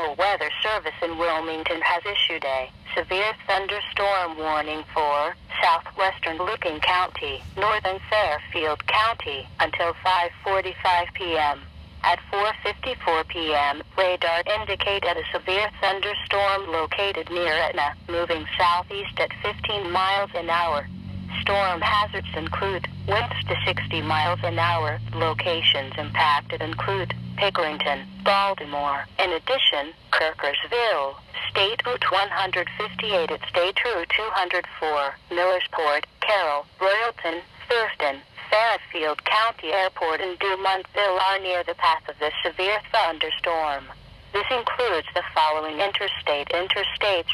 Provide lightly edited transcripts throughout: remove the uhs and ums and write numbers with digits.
National Weather Service in Wilmington has issued a severe thunderstorm warning for southwestern Licking County, northern Fairfield County, until 5:45 p.m. At 4:54 p.m., radar indicated a severe thunderstorm located near Etna, moving southeast at 15 miles an hour. Storm hazards include winds to 60 miles an hour. Locations impacted include Pickerington, Baltimore. In addition, Kirkersville, State Route 158 at State Route 204, Millersport, Carroll, Royalton, Thurston, Fairfield County Airport, and Dumontville are near the path of this severe thunderstorm. This includes the following Interstate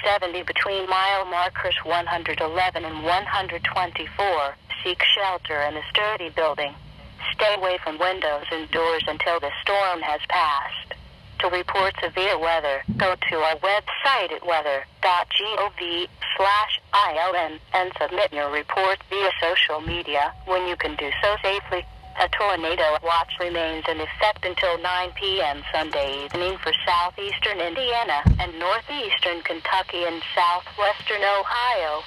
70 between mile markers 111 and 124. Seek shelter in a sturdy building. Stay away from windows and doors until the storm has passed. To report severe weather, go to our website at weather.gov/ILN and submit your report via social media when you can do so safely. A tornado watch remains in effect until 9 p.m. Sunday evening for southeastern Indiana and northeastern Kentucky and southwestern Ohio.